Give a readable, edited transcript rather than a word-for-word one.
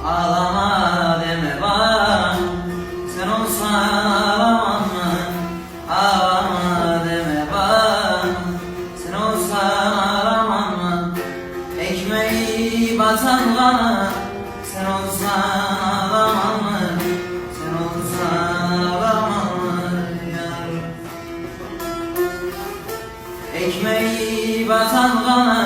Ağlama deme bana, sen olsan ağlamam mı? Ağlama deme bana, sen olsan ağlamam mı? Ekmeği batan bana, sen olsan ağlamam mı? Sen olsan ağlamam mı yar? Ekmeği batan bana,